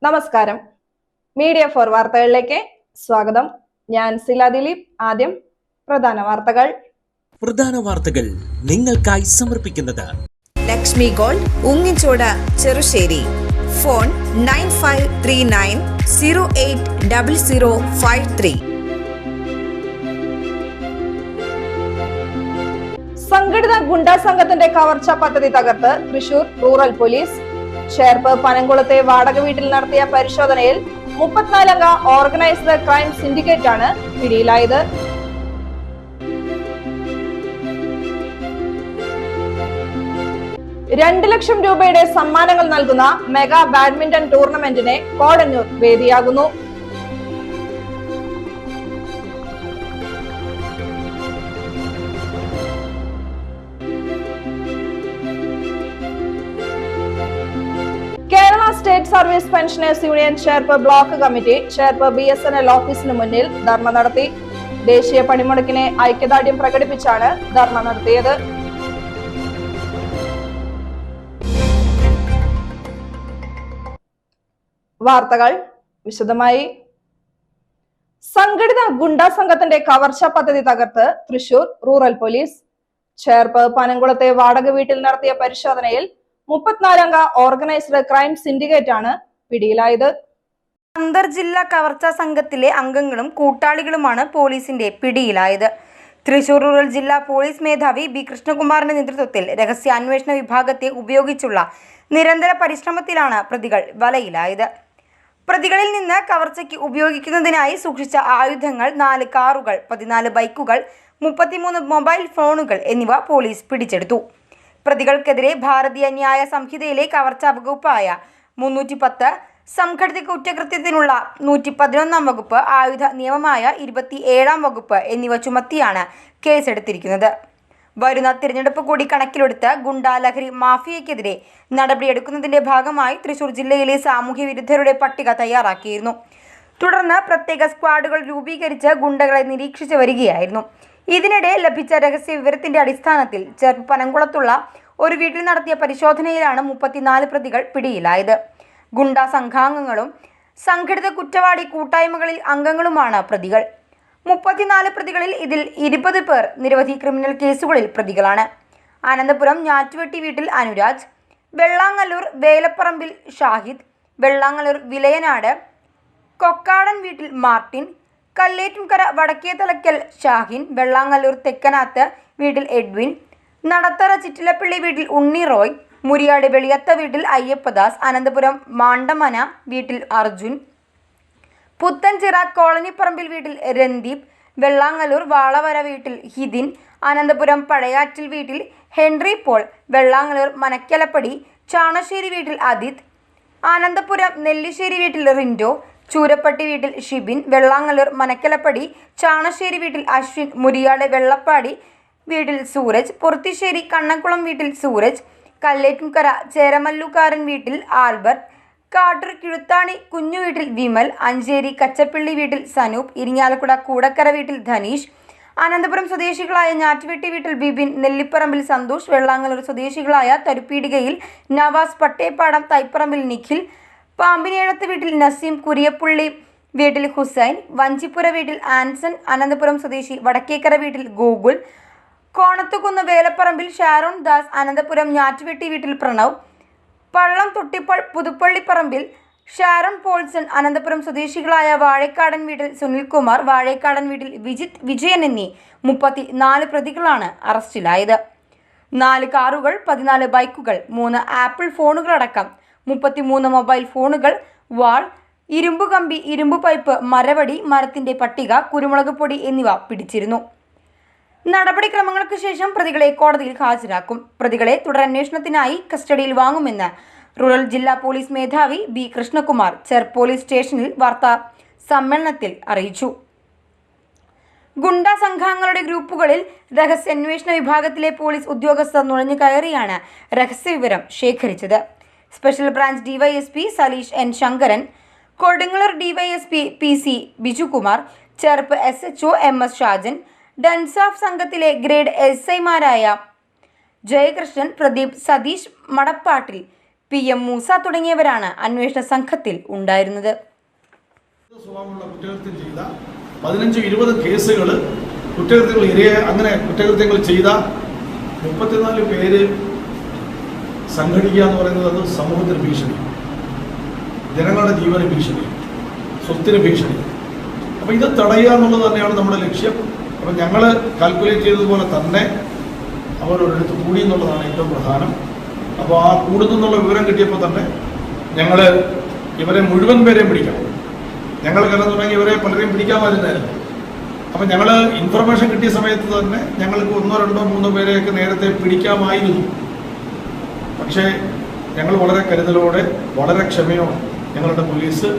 നമസ്കാരം. Media for വാർത്തകളിലേക്ക് സ്വാഗതം. ഞാൻ സില ദിലീപ്. ആദ്യം പ്രധാന വാർത്തകൾ നിങ്ങൾക്കായി സമർപ്പിക്കുന്നത് ലക്ഷ്മി ഗോൾഡ്, ഉങ്ങിച്ചോട്, ചെറുശ്ശേരി. ഫോൺ 9539080053. സംഘടിത ഗുണ്ടാ സംഘത്തിന്റെ കവർച്ചാ പദ്ധതി തകർത്ത് തൃശൂർ റൂറൽ പോലീസ്. ചേർപ്പ് പനംകുളത്തെ വാടക വീട്ടിൽ നടത്തിയ പരിശോധനയിൽ 34 അംഗ ഓർഗനൈസ്ഡ് ക്രൈം സിൻഡിക്കേറ്റ് ആണ് പിടിയിലായത്. $2 ലക്ഷം രൂപയുടെ സമ്മാനങ്ങൾ നൽകുന്ന മെഗാ ബാഡ്മിന്റൺ ടൂർണമെന്റിന് കോടന്നൂർ വേദിയാകുന്നു. Kerala state service pensioners union Cherpu block committee Cherpu BSNL ഓഫീസിന് മുന്നിൽ ധർണ നടത്തി. ദേശീയ പണിമുടക്കിനെ ഐക്യദാർഢ്യം പ്രകടിപ്പിച്ചാണ് ധർണ നടത്തിയത്. വാർത്തകൾ വിശദമായി. സംഘടിത ഗുണ്ടാ സംഘത്തിന്റെ കവർച്ചാ പദ്ധതി തകർത്ത് തൃശൂർ റൂറൽ പോലീസ്. ചേർപ്പ് പനംകുളത്തെ വാടക വീട്ടിൽ നടത്തിയ പരിശോധനയിൽ 34 അംഗ ഓർഗനൈസ്ഡ് ക്രൈം സിൻഡിക്കേറ്റ് ആണ് പിടിയിലായത്. അന്തർജില്ലാ കവർച്ചാ സംഘത്തിലെ അംഗങ്ങളും കൂട്ടാളികളുമാണ് പോലീസിന്റെ പിടിയിലായത്. തൃശൂർ റൂറൽ ജില്ലാ പോലീസ് മേധാവി B. കൃഷ്ണകുമാറിന്റെ നേതൃത്വത്തിൽ രഹസ്യാന്വേഷണ വിഭാഗത്തെ ഉപയോഗിച്ചുള്ള നിരന്തര പരിശ്രമത്തിലാണ് പ്രതികൾ വലയിലായത്. പ്രതികളിൽ നിന്ന് കവർച്ചയ്ക്ക് ഉപയോഗിക്കുന്നതിനായി സൂക്ഷിച്ച ആയുധങ്ങൾ, 4 കാറുകൾ, 14 ബൈക്കുകൾ, 33 മൊബൈൽ ഫോണുകൾ എന്നിവ പോലീസ് പിടിച്ചെടുത്തു. പ്രതികൾക്കെതിരെ ഭാരതീയ ന്യായ സംഹിതയിലെ കവർച്ചാ വകുപ്പായ 310, സംഘടിത കുറ്റകൃത്യത്തിനുള്ള 111 വകുപ്പ്, ആയുധ നിയമമായ 27 വകുപ്പ് എന്നിവ ചുമത്തിയാണ് കേസെടുത്തിരിക്കുന്നത്. വരുന്ന തിരഞ്ഞെടുപ്പ് കൂടി കണക്കിലെടുത്ത് ഗുണ്ടാ ലഹരി മാഫിയയ്ക്കെതിരെ നടപടിയെടുക്കുന്നതിന്റെ ഭാഗമായി തൃശൂർ ജില്ലയിലെ സാമൂഹ്യ വിരുദ്ധരുടെ പട്ടിക തയ്യാറാക്കിയിരുന്നു. തുടർന്ന് പ്രത്യേക സ്ക്വാഡുകൾ രൂപീകരിച്ച് ഗുണ്ടകളെ നിരീക്ഷിച്ചു വരികയായിരുന്നു. ഇതിനിടെ ലഭിച്ച രഹസ്യ വിവരത്തിന്റെ അടിസ്ഥാനത്തിൽ ചേർപ്പ് പനംകുളത്തുള്ള ഒരു വീട്ടിൽ നടത്തിയ പരിശോധനയിലാണ് 34 പ്രതികൾ പിടിയിലായത്. ഗുണ്ടാ സംഘാംഗങ്ങളും സംഘടിത കുറ്റവാളി കൂട്ടായ്മകളിൽ അംഗങ്ങളുമാണ് പ്രതികൾ. 34 പ്രതികളിൽ ഇതിൽ 20 പേർ നിരവധി ക്രിമിനൽ കേസുകളിൽ പ്രതികളാണ്. അനന്തപുരം ഞാറ്റുവെട്ടി വീട്ടിൽ അനുരാജ്, വെള്ളാങ്ങല്ലൂർ വേലപ്പറമ്പിൽ ഷാഹിദ്, വെള്ളാങ്ങല്ലൂർ വിലയനാട് കൊക്കാടൻ വീട്ടിൽ മാർട്ടിൻ, കല്ലേറ്റുംകര വടക്കേതലയ്ക്കൽ ഷാഹിൻ, വെള്ളാങ്ങല്ലൂർ തെക്കനാത്ത് വീട്ടിൽ എഡ്വിൻ, നടത്തറ ചിറ്റിലപ്പള്ളി വീട്ടിൽ ഉണ്ണി റോയ്, മുരിയാട് വെളിയത്ത വീട്ടിൽ അയ്യപ്പദാസ്, അനന്തപുരം മാണ്ടമന വീട്ടിൽ അർജുൻ, പുത്തൻചിറ കോളനിപ്പറമ്പിൽ വീട്ടിൽ രൺദീപ്, വെള്ളാങ്ങല്ലൂർ വാളവര വീട്ടിൽ ഹിദിൻ, അനന്തപുരം പഴയാറ്റിൽ വീട്ടിൽ ഹെൻറി പോൾ, വെള്ളാങ്ങല്ലൂർ മനക്കലപ്പടി ചാണശ്ശേരി വീട്ടിൽ അദിത്, അനന്തപുരം നെല്ലിശ്ശേരി വീട്ടിൽ റിൻഡോ, ചൂരപ്പട്ടി വീട്ടിൽ ഷിബിൻ, വെള്ളാങ്ങല്ലൂർ മനക്കലപ്പടി ചാണശ്ശേരി വീട്ടിൽ അശ്വിൻ, മുരിയാട് വെള്ളപ്പാടി വീട്ടിൽ സൂരജ്, പൊർത്തിശ്ശേരി കണ്ണക്കുളം വീട്ടിൽ സൂരജ്, കല്ലേറ്റുംകര ചേരമല്ലുകാരൻ വീട്ടിൽ ആൽബർട്ട്, കാട്ടൂർ കിഴുത്താണി കുഞ്ഞു വീട്ടിൽ വിമൽ, അഞ്ചേരി കച്ചപ്പള്ളി വീട്ടിൽ സനൂപ്, ഇരിങ്ങാലക്കുട കൂടക്കര വീട്ടിൽ ധനീഷ്, അനന്തപുരം സ്വദേശികളായ ഞാറ്റുവെട്ടി വീട്ടിൽ ബിബിൻ, നെല്ലിപ്പറമ്പിൽ സന്തോഷ്, വെള്ളാങ്ങല്ലൂർ സ്വദേശികളായ തരുപ്പീടികയിൽ നവാസ്, പട്ടേപ്പാടം തൈപ്പറമ്പിൽ നിഖിൽ, പാമ്പിനേഴത്ത് വീട്ടിൽ നസീം, കുരിയപ്പുള്ളി വീട്ടിൽ ഹുസൈൻ, വഞ്ചിപ്പുര വീട്ടിൽ ആൻസൺ, അനന്തപുരം സ്വദേശി വടക്കേക്കര വീട്ടിൽ ഗോകുൽ, കോണത്തുകുന്ന് വേലപ്പറമ്പിൽ ഷാരോൺ ദാസ്, അനന്തപുരം ഞാറ്റുവെട്ടി വീട്ടിൽ പ്രണവ്, പള്ളം തൊട്ടിപ്പൾ പുതുപ്പള്ളിപ്പറമ്പിൽ ഷാരോൺ പോൾസൺ, അനന്തപുരം സ്വദേശികളായ വാഴക്കാടൻ വീട്ടിൽ സുനിൽകുമാർ, വാഴക്കാടൻ വീട്ടിൽ വിജിത് വിജയൻ എന്നീ 34 പ്രതികളാണ് അറസ്റ്റിലായത്. 4 കാറുകൾ, 14 ബൈക്കുകൾ, 3 ആപ്പിൾ ഫോണുകളടക്കം 33 മൊബൈൽ ഫോണുകൾ, വാൾ, ഇരുമ്പ് കമ്പി, ഇരുമ്പ് പൈപ്പ്, മരവടി, മരത്തിന്റെ പട്ടിക, കുരുമുളക് പൊടി എന്നിവ പിടിച്ചിരുന്നു. നടപടിക്രമങ്ങൾക്ക് ശേഷം പ്രതികളെ കോടതിയിൽ ഹാജരാക്കും. പ്രതികളെ തുടരന്വേഷണത്തിനായി കസ്റ്റഡിയിൽ വാങ്ങുമെന്ന് റൂറൽ ജില്ലാ പോലീസ് മേധാവി B. കൃഷ്ണകുമാർ ചേർപ്പ് പോലീസ് സ്റ്റേഷനിൽ വാർത്താ സമ്മേളനത്തിൽ അറിയിച്ചു. ഗുണ്ടാ സംഘങ്ങളുടെ ഗ്രൂപ്പുകളിൽ രഹസ്യാന്വേഷണ വിഭാഗത്തിലെ പോലീസ് ഉദ്യോഗസ്ഥർ നുഴഞ്ഞു കയറിയാണ് രഹസ്യവിവരം ശേഖരിച്ചത്. Special branch DYSP Saleesh N. Sankaran, Kodungallur DYSP PC Bijukumar, Cherpu SHO MS Shajan, DANSAF സംഘത്തിലെ ഗ്രേഡ് SIമാരായ ജയകൃഷ്ണൻ, പ്രദീപ്, സതീഷ് മടപ്പാട്ടിൽ, PM മൂസ തുടങ്ങിയവരാണ് അന്വേഷണ സംഘത്തിൽ ഉണ്ടായിരുന്നത്. സ്വഭാവമുള്ള കുറ്റകൃത്യം ചെയ്ത 15-20 കേസുകൾ കുറ്റകൃത്യങ്ങൾ ചെയ്ത 34 പേര് സംഘടിക്കുക എന്ന് പറയുന്നത് അത് സമൂഹത്തിന് ഭീഷണി, ജനങ്ങളുടെ ജീവന ഭീഷണി, സ്വത്തിന് ഭീഷണി. അപ്പോൾ ഇത് തടയുക എന്നുള്ളത് തന്നെയാണ് നമ്മുടെ ലക്ഷ്യം. അപ്പം ഞങ്ങൾ കാൽക്കുലേറ്റ് ചെയ്തതുപോലെ തന്നെ അവരൊരിടത്ത് കൂടി എന്നുള്ളതാണ് ഏറ്റവും പ്രധാനം. അപ്പോൾ ആ കൂടുന്നുള്ള വിവരം കിട്ടിയപ്പോൾ തന്നെ ഞങ്ങൾ ഇവരെ മുഴുവൻ പേരെയും പിടിക്കണം. ഞങ്ങൾ കലം തുടങ്ങി ഇവരെ പലരെയും പിടിക്കാമായിരുന്നായിരുന്നു. അപ്പം ഞങ്ങൾ ഇൻഫർമേഷൻ കിട്ടിയ സമയത്ത് തന്നെ ഞങ്ങൾക്ക് 1, 2, 3 പേരെയൊക്കെ നേരത്തെ പിടിക്കാമായിരുന്നു. പക്ഷേ ഞങ്ങൾ വളരെ കരുതലോടെ, വളരെ ക്ഷമയോടെ ഞങ്ങളുടെ പോലീസ്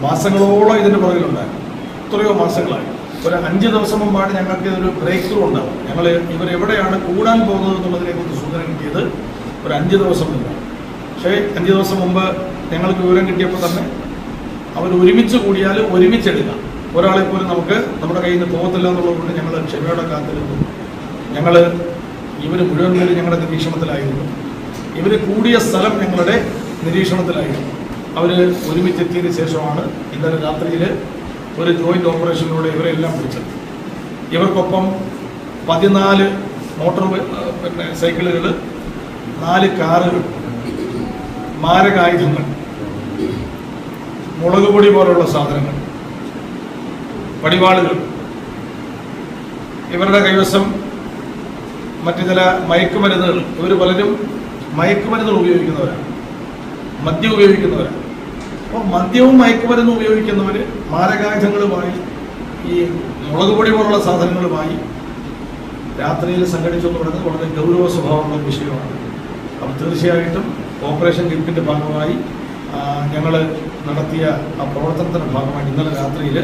മാസങ്ങളോളം ഇതിൻ്റെ പുറകിലുണ്ടായിരുന്നു. എത്രയോ മാസങ്ങളായി. ഒരു 5 ദിവസം മുമ്പാണ് ഞങ്ങൾക്ക് ഇതൊരു ബ്രേക്ക് ത്രൂ ഉണ്ടാവും. ഞങ്ങൾ ഇവരെവിടെയാണ് കൂടാൻ പോകുന്നത് എന്നുള്ളതിനെക്കുറിച്ച് സൂചന കിട്ടിയത് ഒരു 5 ദിവസം മുമ്പാണ്. പക്ഷേ 5 ദിവസം മുമ്പ് ഞങ്ങൾക്ക് വിവരം കിട്ടിയപ്പോൾ തന്നെ അവർ ഒരുമിച്ച് കൂടിയാൽ ഒരുമിച്ചെടുക്കാം, ഒരാളെ പോലും നമുക്ക് നമ്മുടെ കയ്യിൽ നിന്ന് പോകത്തില്ല എന്നുള്ളതുകൊണ്ട് ഞങ്ങൾ ക്ഷമയോടെ കാത്തിരുന്നു. ഇവർ മുഴുവൻ പേര് ഞങ്ങളുടെ നിരീക്ഷണത്തിലായിരുന്നു. ഇവർ കൂടിയ സ്ഥലം ഞങ്ങളുടെ നിരീക്ഷണത്തിലായിരുന്നു. അവർ ഒരുമിച്ചെത്തിയതിന് ശേഷമാണ് ഇന്നലെ രാത്രിയിൽ ഒരു ജോയിൻ്റ് ഓപ്പറേഷനിലൂടെ ഇവരെല്ലാം പിടിച്ചത്. ഇവർക്കൊപ്പം 14 മോട്ടോർ സൈക്കിളുകൾ, 4 കാറുകൾ, മാരകായുധങ്ങൾ, മുളക് പൊടി പോലുള്ള സാധനങ്ങൾ, പടിവാളുകൾ, ഇവരുടെ കൈവശം മറ്റു ചില മയക്കുമരുന്നുകൾ. ഇവർ പലരും മയക്കുമരുന്നുകൾ ഉപയോഗിക്കുന്നവരാണ്, മദ്യം ഉപയോഗിക്കുന്നവരാണ്. അപ്പോൾ മദ്യവും മയക്കുമരുന്നും ഉപയോഗിക്കുന്നവർ മാരകായുധങ്ങളുമായി, ഈ മുളക് പൊടി പോലുള്ള സാധനങ്ങളുമായി രാത്രിയിൽ സംഘടിച്ചെന്ന് പറയുന്നത് വളരെ ഗൗരവ സ്വഭാവമുള്ള വിഷയമാണ്. അപ്പോൾ തീർച്ചയായിട്ടും ഓപ്പറേഷൻ ഗ്രിപ്പിൻ്റെ ഭാഗമായി ഞങ്ങൾ നടത്തിയ ആ പ്രവർത്തനത്തിൻ്റെ ഭാഗമായി ഇന്നലെ രാത്രിയിൽ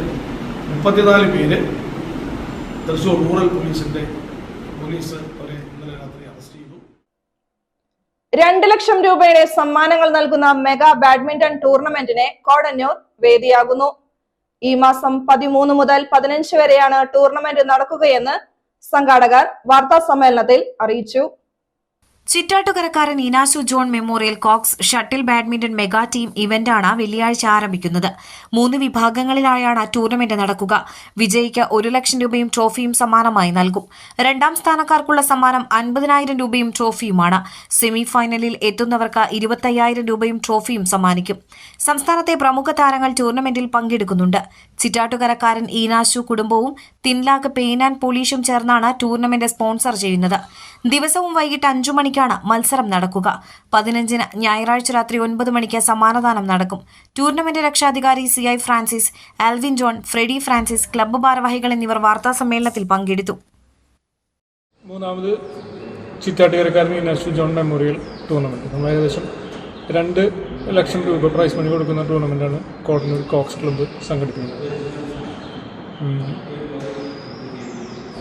34 പേര് തൃശ്ശൂർ റൂറൽ പോലീസ് അവരെ ഇന്നലെ രാത്രി അറസ്റ്റ് ചെയ്തു. 2 ലക്ഷം രൂപയുടെ സമ്മാനങ്ങൾ നൽകുന്ന മെഗാ ബാഡ്മിന്റൺ ടൂർണമെന്റിന് കോടന്നൂർ വേദിയാകുന്നു. ഈ മാസം 13 മുതൽ 15 വരെയാണ് ടൂർണമെന്റ് നടക്കുകയെന്ന് സംഘാടകർ വാർത്താ സമ്മേളനത്തിൽ അറിയിച്ചു. ചിറ്റാട്ടുകരക്കാരൻ Eenashu John memorial cocks shuttle badminton mega team ഇവന്റാണ് വെള്ളിയാഴ്ച ആരംഭിക്കുന്നത്. 3 വിഭാഗങ്ങളിലായാണ് ടൂർണമെന്റ് നടക്കുക. വിജയിക്ക് 1 ലക്ഷം രൂപയും ട്രോഫിയും സമ്മാനമായി നൽകും. 2ാം സ്ഥാനക്കാർക്കുള്ള സമ്മാനം 50,000 രൂപയും ട്രോഫിയുമാണ്. സെമി ഫൈനലിൽ എത്തുന്നവർക്ക് 25,000 രൂപയും ട്രോഫിയും സമ്മാനിക്കും. സംസ്ഥാനത്തെ പ്രമുഖ താരങ്ങൾ ടൂർണമെന്റിൽ പങ്കെടുക്കുന്നുണ്ട്. ചിറ്റാട്ടുകരക്കാരൻ ഈനാശു കുടുംബവും തിൻലാഗ് പെയിൻ ആൻഡ് പോളിഷും ചേർന്നാണ് ടൂർണമെന്റ് സ്പോൺസർ ചെയ്യുന്നത്. ദിവസവും വൈകിട്ട് 5 മണിക്കാണ് മത്സരം നടക്കുക. 15-ന് ഞായറാഴ്ച രാത്രി 9 മണിക്ക് സമ്മാനദാനം നടക്കും. ടൂർണമെന്റ് രക്ഷാധികാരി CI Francis, Alvin John, Freddy Francis, club ഭാരവാഹികൾ എന്നിവർ വാർത്താ സമ്മേളനത്തിൽ പങ്കെടുത്തു. 3ാമത് ചിറ്റാട്ടുകരക്കാരൻ ഈനാശു ജോൺ മെമ്മോറിയൽ ടൂർണമെന്റ്. നമ്മൾ ഏകദേശം 2 ലക്ഷം രൂപ പ്രൈസ് മണി കൊടുക്കുന്ന ടൂർണമെന്റാണ് കോടന്നൂർ കോക്സ് ക്ലബ്ബ് സംഘടിപ്പിക്കുന്നത്.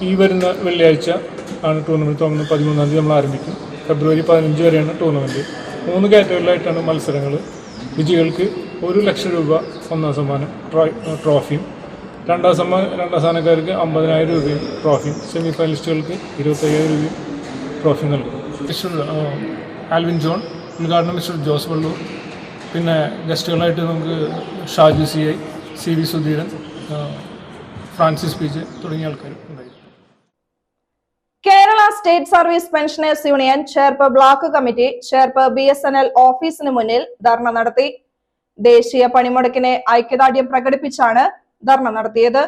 ഈ വരുന്ന വെള്ളിയാഴ്ച ആണ് ടൂർണമെൻറ്റ് തുടങ്ങുന്നത്. 13-ാം തീയതി നമ്മൾ ആരംഭിക്കും. ഫെബ്രുവരി 15 വരെയാണ് ടൂർണമെൻറ്റ്. 3 കാറ്റഗറിയിലായിട്ടാണ് മത്സരങ്ങൾ. വിജയികൾക്ക് 1 ലക്ഷം രൂപ ഒന്നാം സമ്മാനം ട്രോഫിയും, രണ്ടാം സ്ഥാനക്കാർക്ക് 50,000 രൂപയും ട്രോഫിയും, സെമി ഫൈനലിസ്റ്റുകൾക്ക് 25,000 രൂപയും ട്രോഫിയും നൽകും. മിസ്റ്റർ ആൽവിൻ ജോൺ, ഉദ്ഘാടനം മിസ്റ്റർ ജോസ് വള്ളൂർ, പിന്നെ ഗസ്റ്റുകളായിട്ട് നമുക്ക് Shaju CI, CV Sudheeran, Francis PJ തുടങ്ങിയ ആൾക്കാർ ഉണ്ടായിരുന്നു. Kerala state service pensioners union Cherpu block committee Cherpu BSNL ഓഫീസിന് മുന്നിൽ ധർണ നടത്തി. ദേശീയ പണിമുടക്കിനെ ഐക്യദാർഢ്യം പ്രകടിപ്പിച്ചാണ് ധർണ നടത്തിയത്.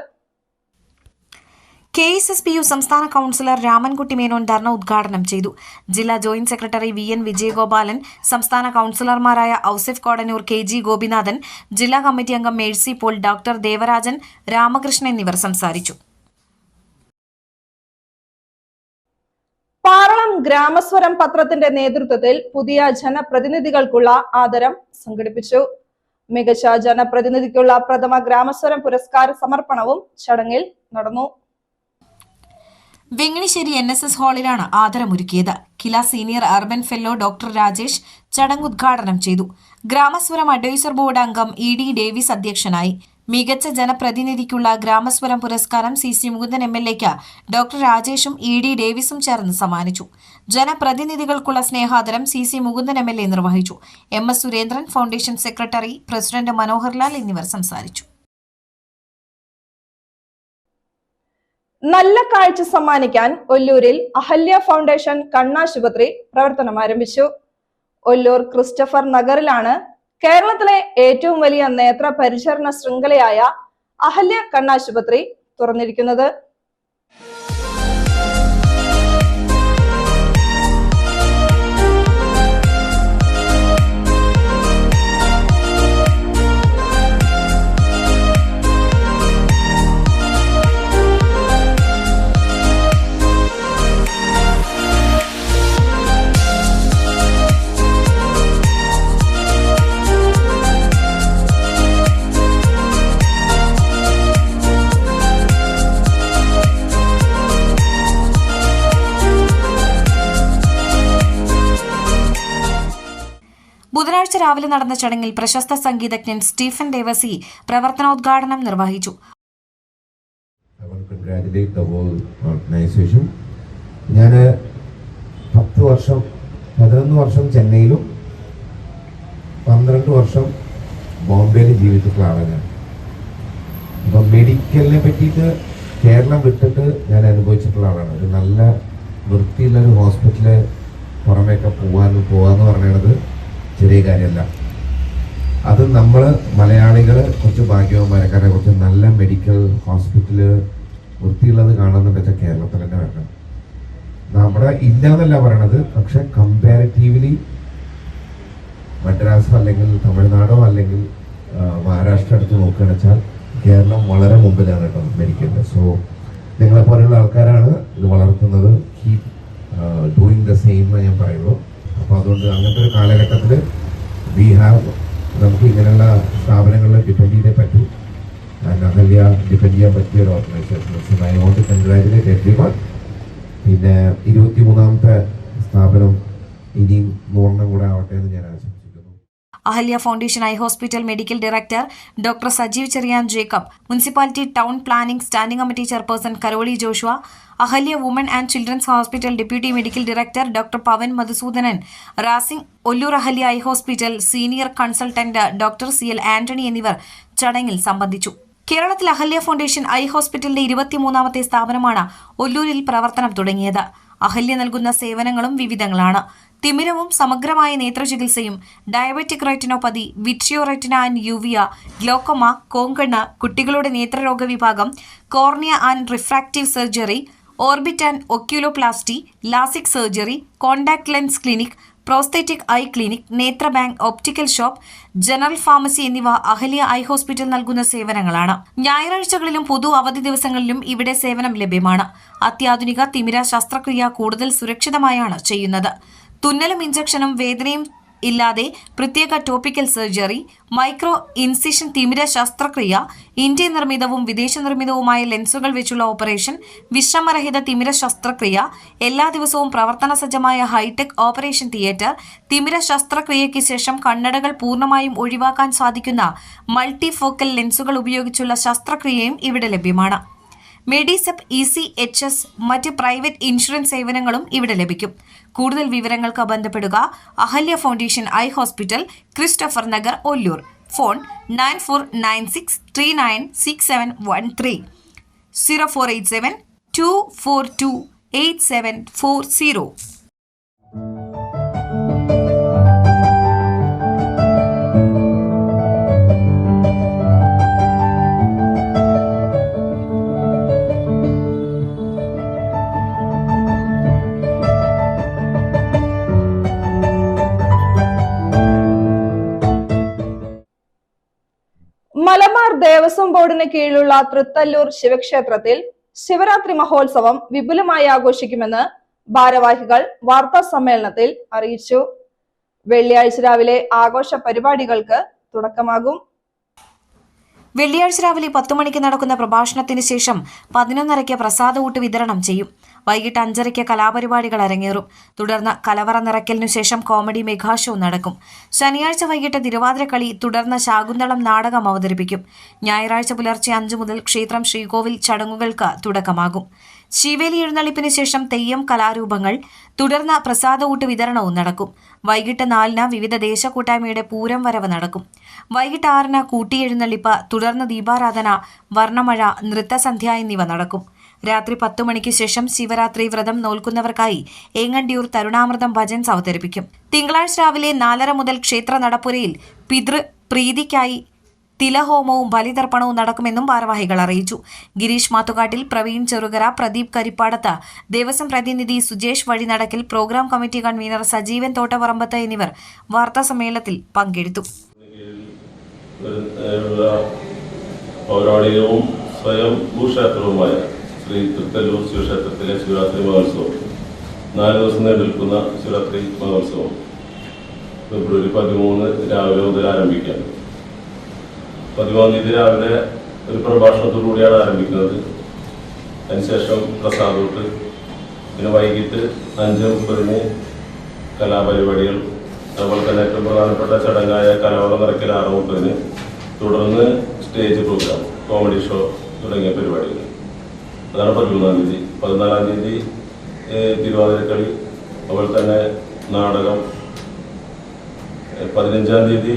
KSSPU സംസ്ഥാന കൌൺസിലർ രാമൻകുട്ടി മേനോൻ ധർണ ഉദ്ഘാടനം ചെയ്തു. ജില്ലാ ജോയിന്റ് സെക്രട്ടറി VN വിജയഗോപാലൻ, സംസ്ഥാന കൌൺസിലർമാരായ ഔസിഫ് കോടന്നൂർ, KG ഗോപിനാഥൻ, ജില്ലാ കമ്മിറ്റി അംഗം മേഴ്സി പോൾ, ഡോക്ടർ ദേവരാജൻ, രാമകൃഷ്ണൻ എന്നിവർ സംസാരിച്ചു. പാറളം ഗ്രാമസ്വരം പത്രത്തിന്റെ നേതൃത്വത്തിൽ പുതിയ ജനപ്രതിനിധികൾക്കുള്ള ആദരം സംഘടിപ്പിച്ചു. മികച്ച ജനപ്രതിനിധിക്കുള്ള പ്രഥമ ഗ്രാമസ്വരം പുരസ്കാര സമർപ്പണവും ചടങ്ങിൽ നടന്നു. വെങ്ങണിശ്ശേരി NSS ഹാളിലാണ് ആദരമൊരുക്കിയത്. KILA senior urban fellow doctor Rajesh ചടങ്ങ് ഉദ്ഘാടനം ചെയ്തു. ഗ്രാമസ്വരം അഡ്വൈസർ ബോർഡ് അംഗം ED ഡേവിസ് അധ്യക്ഷനായി. മികച്ച ജനപ്രതിനിധിക്കുള്ള ഗ്രാമസ്വരം പുരസ്കാരം CC മുകുന്ദൻ MLAക്ക് ഡോക്ടർ രാജേഷും ED ഡേവിസും ചേർന്ന് സമ്മാനിച്ചു. ജനപ്രതിനിധികൾക്കുള്ള സ്നേഹാദരം CC മുകുന്ദൻ MLA നിർവഹിച്ചു. MS Surendran, foundation secretary president Manoharlal എന്നിവർ സംസാരിച്ചു. നല്ല കാഴ്ച സമ്മാനിക്കാൻ ഒല്ലൂരിൽ അഹല്യ ഫൗണ്ടേഷൻ കണ്ണാശുപത്രി പ്രവർത്തനം ആരംഭിച്ചു. ഒല്ലൂർ ക്രിസ്റ്റഫർ നഗറിലാണ് കേരളത്തിലെ ഏറ്റവും വലിയ നേത്ര പരിചരണ ശൃംഖലയായ അഹല്യ കണ്ണാശുപത്രി തുറന്നിരിക്കുന്നത്. ബുധനാഴ്ച രാവിലെ നടന്ന ചടങ്ങിൽ പ്രശസ്ത സംഗീതജ്ഞൻ സ്റ്റീഫൻ ദേവസി പ്രവർത്തനോദ്ഘാടനം നിർവഹിച്ചു. ഞാൻ 11 വർഷം ചെന്നൈയിലും 12 വർഷം ബോംബെയിൽ ജീവിച്ചിട്ടുള്ള ആളാണ് ഞാൻ. അപ്പം മെഡിക്കലിനെ പറ്റിയിട്ട് കേരളം വിട്ടിട്ട് ഞാൻ അനുഭവിച്ചിട്ടുള്ള ആളാണ്. ഒരു നല്ല വൃത്തിയുള്ളൊരു ഹോസ്പിറ്റല് പുറമേയൊക്കെ പോവാന്ന് പറയുന്നത് ചെറിയ കാര്യമല്ല. അത് നമ്മൾ മലയാളികൾ കുറച്ച് ഭാഗ്യവാന്മാരെ, കാരണം കുറച്ച് നല്ല മെഡിക്കൽ ഹോസ്പിറ്റല് വൃത്തിയുള്ളത് കാണുന്നുണ്ടെന്ന് വെച്ചാൽ കേരളത്തിൽ തന്നെ വരണം. നമ്മുടെ ഇല്ല എന്നല്ല പറയണത്, പക്ഷെ കമ്പാരിറ്റീവ്ലി മദ്രാസോ അല്ലെങ്കിൽ തമിഴ്നാടോ അല്ലെങ്കിൽ മഹാരാഷ്ട്ര എടുത്ത് നോക്കുകയാണെന്ന് വെച്ചാൽ കേരളം വളരെ മുമ്പിലാണ് കേട്ടോ മെഡിക്കലിൽ. സോ നിങ്ങളെപ്പോലെയുള്ള ആൾക്കാരാണ് ഇത് വളർത്തുന്നത്. കീപ് ഡൂയിങ് ദ സെയിം ഞാൻ പറയുള്ളൂ. അപ്പോൾ അതുകൊണ്ട് അങ്ങനത്തെ ഒരു കാലഘട്ടത്തിൽ നമുക്ക് ഇങ്ങനെയുള്ള സ്ഥാപനങ്ങളിൽ ഡിപ്പെൻഡ് ചെയ്തേ പറ്റൂ. അഹല്യ ഡിപ്പെൻഡ് ചെയ്യാൻ പറ്റിയ ഒരു organisation. I want to congratulate everyone. പിന്നെ 23ാമത്തെ സ്ഥാപനം ഇനിയും 100 കൂടെ ആവട്ടെ എന്ന് ഞാൻ ആശംസിക്കുന്നു. Ahalia foundation eye hospital medical director doctor Sajeev Cherian Jacob, municipality town planning standing committee chairperson Karoli Joshua, Ahalia woman and children's hospital deputy medical director doctor Pavan Madhusoodanan, റാസിംഗ് Ollur Ahalia eye hospital senior consultant doctor CL Antony എന്നിവർ ചടങ്ങിൽ സംബന്ധിച്ചു. കേരളത്തിൽ അഹല്യ ഫൗണ്ടേഷൻ ഐ ഹോസ്പിറ്റലിന്റെ 23ാമത്തെ സ്ഥാപനമാണ് ഒല്ലൂരിൽ പ്രവർത്തനം തുടങ്ങിയത്. അഹല്യ നൽകുന്ന സേവനങ്ങളും വിവിധങ്ങളാണ്. തിമിരവും സമഗ്രമായ നേത്രചികിത്സയും, diabetic retinopathy, vitreo retina and uvea, glaucoma, കോങ്കണ്ണ്, കുട്ടികളുടെ നേത്രരോഗ വിഭാഗം, cornea and refractive surgery, orbit and oculoplasty, LASIK surgery, contact lens clinic, prosthetic eye clinic, നേത്ര bank, optical shop, general pharmacy എന്നിവ അഹല്യ ഐ ഹോസ്പിറ്റൽ നൽകുന്ന സേവനങ്ങളാണ്. ഞായറാഴ്ചകളിലും പൊതു അവധി ദിവസങ്ങളിലും ഇവിടെ സേവനം ലഭ്യമാണ്. അത്യാധുനിക തിമിര ശസ്ത്രക്രിയ കൂടുതൽ സുരക്ഷിതമായാണ് ചെയ്യുന്നത്. തുന്നലും ഇഞ്ചക്ഷനും വേദനയും ഇല്ലാതെ പ്രത്യേക ടോപ്പിക്കൽ സർജറി, മൈക്രോ ഇൻസിഷൻ തിമിര ശസ്ത്രക്രിയ, ഇന്ത്യ നിർമ്മിതവും വിദേശ നിർമ്മിതവുമായ ലെൻസുകൾ വെച്ചുള്ള ഓപ്പറേഷൻ, വിശ്രമരഹിത തിമിര ശസ്ത്രക്രിയ, എല്ലാ ദിവസവും പ്രവർത്തന സജ്ജമായ ഹൈടെക് ഓപ്പറേഷൻ തിയേറ്റർ, തിമിര ശസ്ത്രക്രിയയ്ക്ക് ശേഷം കണ്ണടകൾ പൂർണ്ണമായും ഒഴിവാക്കാൻ സാധിക്കുന്ന മൾട്ടിഫോക്കൽ ലെൻസുകൾ ഉപയോഗിച്ചുള്ള ശസ്ത്രക്രിയയും ഇവിടെ ലഭ്യമാണ്. മെഡിസെപ്പ്, ECHS, മറ്റ് പ്രൈവറ്റ് ഇൻഷുറൻസ് സേവനങ്ങളും ഇവിടെ ലഭിക്കും. കൂടുതൽ വിവരങ്ങൾക്ക് ബന്ധപ്പെടുക Ahalya foundation eye hospital, Christopher Nagar, Ollur. Phone 9496396713 0487 242 8740. Malabar Devaswom ബോർഡിന് കീഴിലുള്ള തൃത്തല്ലൂർ ശിവക്ഷേത്രത്തിൽ ശിവരാത്രി മഹോത്സവം വിപുലമായി ആഘോഷിക്കുമെന്ന് ഭാരവാഹികൾ വാർത്താ സമ്മേളനത്തിൽ അറിയിച്ചു. വെള്ളിയാഴ്ച രാവിലെ ആഘോഷ പരിപാടികൾക്ക് തുടക്കമാകും. വെള്ളിയാഴ്ച രാവിലെ 10 മണിക്ക് നടക്കുന്ന പ്രഭാഷണത്തിന് ശേഷം 11:30 പ്രസാദ ഊട്ട് വിതരണം ചെയ്യും. വൈകിട്ട് 5:30 കലാപരിപാടികൾ അരങ്ങേറും. തുടർന്ന് കലവറ നിറയ്ക്കലിനു ശേഷം കോമഡി മെഗാ ഷോ നടക്കും. ശനിയാഴ്ച വൈകിട്ട് തിരുവാതിരക്കളി, തുടർന്ന് ശാകുന്തളം നാടകം അവതരിപ്പിക്കും. ഞായറാഴ്ച പുലർച്ചെ 5 മുതൽ ക്ഷേത്രം ശ്രീകോവിൽ ചടങ്ങുകൾക്ക് തുടക്കമാകും. ശിവേലി എഴുന്നള്ളിപ്പിന് ശേഷം തെയ്യം കലാരൂപങ്ങൾ, തുടർന്ന് പ്രസാദഊട്ട് വിതരണവും നടക്കും. വൈകിട്ട് 4-ന് വിവിധ ദേശകൂട്ടായ്മയുടെ പൂരം വരവ് നടക്കും. വൈകിട്ട് 6-ന് കൂട്ടിയെഴുന്നള്ളിപ്പ്, തുടർന്ന് ദീപാരാധന, വർണ്ണമഴ, നൃത്തസന്ധ്യ എന്നിവ നടക്കും. രാത്രി 10 മണിക്ക് ശേഷം ശിവരാത്രി വ്രതം നോൽക്കുന്നവർക്കായി ഏങ്ങണ്ടിയൂർ തരുണാമൃതം ഭജൻസ് അവതരിപ്പിക്കും. തിങ്കളാഴ്ച രാവിലെ 4:30 മുതൽ ക്ഷേത്ര നടപ്പുരയിൽ പിതൃപ്രീതിക്കായി തിലഹോമവും ബലിതർപ്പണവും നടക്കുമെന്നും ഭാരവാഹികൾ അറിയിച്ചു. ഗിരീഷ് മാത്തുകാട്ടിൽ, പ്രവീൺ ചെറുകര, പ്രദീപ് കരിപ്പാടത്ത്, ദേവസ്വം പ്രതിനിധി Sujesh Vazhinadakkil, programme committee convener Sajeevan Thottaparambath എന്നിവർ വാർത്താസമ്മേളനത്തിൽ പങ്കെടുത്തു. പൗരാണികവും സ്വയം ഭൂക്ഷേത്രവുമായ ശ്രീ തൃക്കല്ലൂർ ശിവക്ഷേത്രത്തിലെ ശിവരാത്രി മഹോത്സവം 4 ദിവസം നീണ്ടുനിൽക്കുന്ന ശിവരാത്രി മഹോത്സവം ഫെബ്രുവരി 13 രാവിലെ മുതൽ ആരംഭിക്കാം. 11-ാം തീയതി രാവിലെ ഒരു പ്രഭാഷണത്തോടുകൂടിയാണ് ആരംഭിക്കുന്നത്. അതിനുശേഷം പ്രസാദൂട്ട്, പിന്നെ വൈകിട്ട് 5:30 കലാപരിപാടികൾ, അതുപോലെ തന്നെ ഏറ്റവും പ്രധാനപ്പെട്ട ചടങ്ങായ കലവറ നിറയ്ക്കൽ 6:30, തുടർന്ന് സ്റ്റേജ് പ്രോഗ്രാം, കോമഡി ഷോ തുടങ്ങിയ പരിപാടികൾ. അതാണ് 13-ാം തീയതി. 14-ാം തീയതി തിരുവാതിരക്കളി, അതുപോലെ തന്നെ നാടകം. 15-ാം തീയതി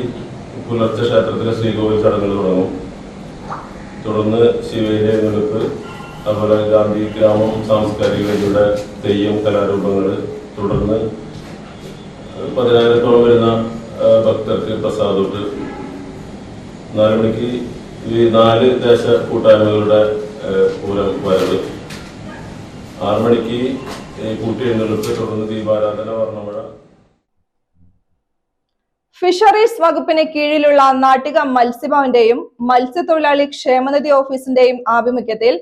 പുലർച്ചെ ക്ഷേത്രത്തിലെ ശ്രീകോവിൽ ചടങ്ങുകൾ തുടങ്ങും. തുടർന്ന് ശിവേലി എഴുന്നള്ളിപ്പ്, അതുപോലെ ഗാന്ധി ഗ്രാമം സാംസ്കാരിക വേദിയുടെ തെയ്യം കലാരൂപങ്ങൾ, തുടർന്ന് 10,000-ഓളം വരുന്ന ഭക്തർക്ക് പ്രസാദൂട്ട്. 4 മണിക്ക് ഈ 4 ദേശ കൂട്ടായ്മകളുടെ പൂരം വരവ്. 6 മണിക്ക് കൂട്ടി എഴുന്നള്ളിപ്പ്, തുടർന്ന് ദീപാരാധന, വർണ്ണമഴ. ഫിഷറീസ് വകുപ്പിന് കീഴിലുള്ള നാട്ടിക മത്സ്യഭവന്റെയും മത്സ്യത്തൊഴിലാളി ക്ഷേമനിധി ഓഫീസിന്റെയും ആഭിമുഖ്യത്തിൽ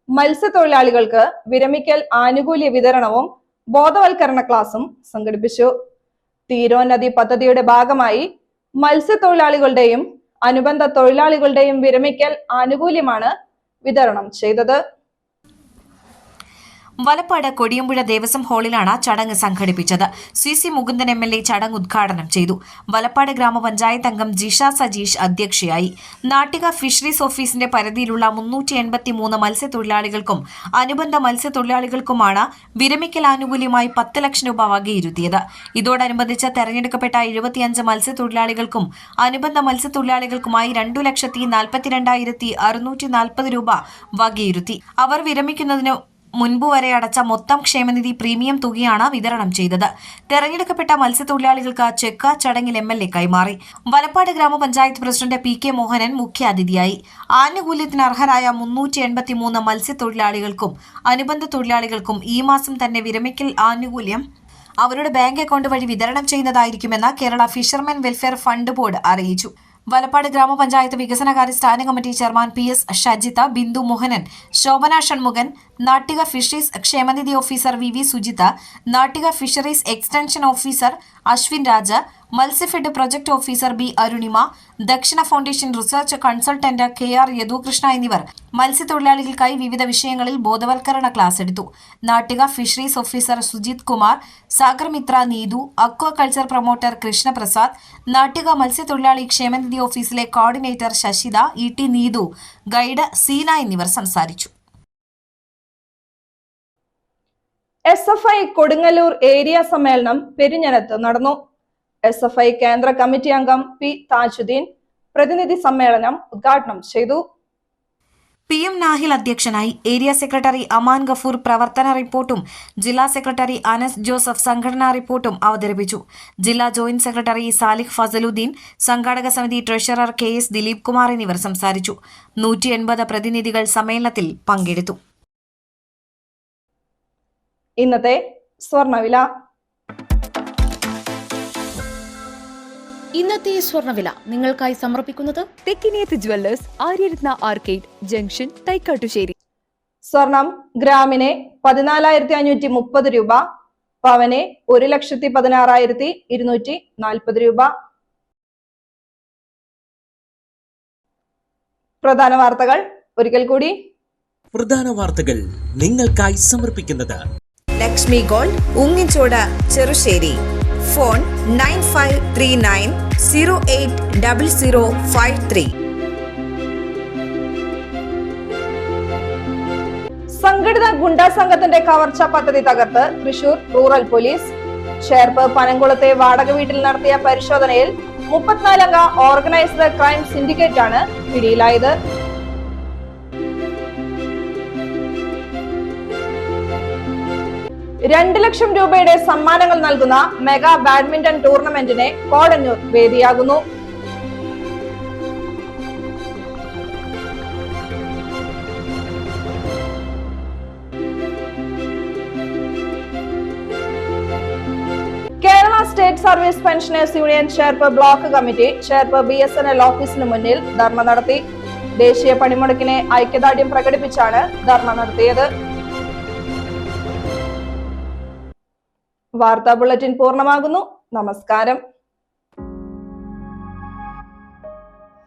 മത്സ്യത്തൊഴിലാളികൾക്ക് വിരമിക്കൽ ആനുകൂല്യ വിതരണവും ബോധവൽക്കരണ ക്ലാസും സംഘടിപ്പിച്ചു. തീരോന്നതി പദ്ധതിയുടെ ഭാഗമായി മത്സ്യത്തൊഴിലാളികളുടെയും അനുബന്ധ തൊഴിലാളികളുടെയും വിരമിക്കൽ ആനുകൂല്യമാണ് വിതരണം ചെയ്തത്. വലപ്പാട് കൊടിയമ്പുഴ ദേവസ്വം ഹാളിലാണ് ചടങ്ങ് സംഘടിപ്പിച്ചത്. CC മുകുന്ദൻ MLA ചടങ്ങ് ഉദ്ഘാടനം ചെയ്തു. വലപ്പാട് ഗ്രാമപഞ്ചായത്ത് അംഗം ജിഷ സജീഷ് അധ്യക്ഷയായി. നാട്ടിക ഫിഷറീസ് ഓഫീസിന്റെ പരിധിയിലുള്ള 383 മത്സ്യത്തൊഴിലാളികൾക്കും അനുബന്ധ മത്സ്യത്തൊഴിലാളികൾക്കുമാണ് വിരമിക്കൽ ആനുകൂല്യമായി 10 ലക്ഷം രൂപ വകയിരുത്തിയത്. ഇതോടനുബന്ധിച്ച് തെരഞ്ഞെടുക്കപ്പെട്ട 75 മത്സ്യത്തൊഴിലാളികൾക്കും അനുബന്ധ മത്സ്യത്തൊഴിലാളികൾക്കുമായി 2,42,640 രൂപ വകയിരുത്തി. അവർ വിരമിക്കുന്നതിന് മുൻപ് വരെ അടച്ച മൊത്തം ക്ഷേമനിധി പ്രീമിയം തുകയാണ് വിതരണം ചെയ്തത്. തെരഞ്ഞെടുക്കപ്പെട്ട മത്സ്യത്തൊഴിലാളികൾക്ക് ചെക്ക് ചടങ്ങിൽ MLA കൈമാറി. വലപ്പാട് ഗ്രാമപഞ്ചായത്ത് പ്രസിഡന്റ് PK മോഹനൻ മുഖ്യാതിഥിയായി. ആനുകൂല്യത്തിന് അർഹരായ 383 മത്സ്യത്തൊഴിലാളികൾക്കും അനുബന്ധ തൊഴിലാളികൾക്കും ഈ മാസം തന്നെ വിരമിക്കൽ ആനുകൂല്യം അവരുടെ ബാങ്ക് അക്കൗണ്ട് വഴി വിതരണം ചെയ്യുന്നതായിരിക്കുമെന്ന് Kerala fishermen welfare fund board അറിയിച്ചു. വലപ്പാട് ഗ്രാമപഞ്ചായത്ത് വികസനകാര്യ standing committee chairman PS Shajitha, Bindu Mohanan, Shobhana Shanmukhan, Nattika fisheries ക്ഷേമനിധി officer VV Sujitha, Nattika fisheries extension officer Ashwin Raja, Matsyafed project officer B Arunima, Dakshina foundation research consultant KR Yadukrishna എന്നിവർ മത്സ്യത്തൊഴിലാളികൾക്കായി വിവിധ വിഷയങ്ങളിൽ ബോധവൽക്കരണ ക്ലാസ് എടുത്തു. Nattika fisheries officer Sujith Kumar, Sagarmitra Neethu, aquaculture promoter Krishnaprasad, Nattika മത്സ്യത്തൊഴിലാളി ക്ഷേമനിധി ഓഫീസിലെ coordinator Sasitha, ET Neethu, guide Seena എന്നിവർ സംസാരിച്ചു. SFI കൊടുങ്ങല്ലൂർ ഏരിയ സമ്മേളനം പെരിഞ്ഞനത്ത് നടന്നു. SFI കേന്ദ്ര കമ്മിറ്റി അംഗം P താജുദ്ദീൻ പ്രതിനിധി സമ്മേളനം ഉദ്ഘാടനം ചെയ്തു. PM നാഹിൽ അധ്യക്ഷനായി. ഏരിയ സെക്രട്ടറി അമാൻ ഗഫൂർ പ്രവർത്തന റിപ്പോർട്ടും ജില്ലാ സെക്രട്ടറി അനസ് ജോസഫ് സംഘടനാ റിപ്പോർട്ടും അവതരിപ്പിച്ചു. ജില്ലാ ജോയിന്റ് സെക്രട്ടറി സാലിഹ് ഫസലുദ്ദീൻ, സംഘാടക സമിതി ട്രഷറർ KS ദിലീപ് കുമാർ എന്നിവർ സംസാരിച്ചു. 180 പ്രതിനിധികൾ സമ്മേളനത്തിൽ പങ്കെടുത്തു. ഇന്നത്തെ സ്വർണ്ണവില. ഇന്നത്തെ സ്വർണ്ണവില നിങ്ങൾക്കായി സമർപ്പിക്കുന്നത് Thekkiniyath jewellers, Aryaratna arcade junction, Thaikkattussery. സ്വർണം ഗ്രാമിന് 14,530 രൂപ, പവന് 1,16,240 രൂപ. പ്രധാന വാർത്തകൾ ഒരിക്കൽ കൂടി. പ്രധാന വാർത്തകൾ നിങ്ങൾക്കായി സമർപ്പിക്കുന്നത് ലക്ഷ്മി ഗോൾഡ് ഉങ്ങിച്ചോട് ചെറുശ്ശേരി. ഫോൺ 9539080053. സംഘടിത ഗുണ്ടാ സംഘത്തിന്റെ കവർച്ച പദ്ധതി തകർത്ത് തൃശൂർ റൂറൽ പോലീസ്. ചേർപ്പ് പനംകുളത്തെ വാടക വീട്ടിൽ നടത്തിയ പരിശോധനയിൽ 34-അംഗ ഓർഗനൈസ്ഡ് ക്രൈം സിൻഡിക്കേറ്റ് ആണ് പിടിയിലായത്. $2 ലക്ഷം രൂപയുടെ സമ്മാനങ്ങൾ നൽകുന്ന മെഗാ ബാഡ്മിന്റൺ ടൂർണമെന്റിന് കോടന്നൂർ വേദിയാകുന്നു. Kerala state service pensioners union Cherpu block committee Cherpu BSNL ഓഫീസിന് മുന്നിൽ ധർണ നടത്തി. ദേശീയ പണിമുടക്കിനെ ഐക്യദാർഢ്യം പ്രകടിപ്പിച്ചാണ് ധർണ നടത്തിയത്. വാർത്താ ബുള്ളറ്റിൻ പൂർണ്ണമാകുന്നു. നമസ്കാരം.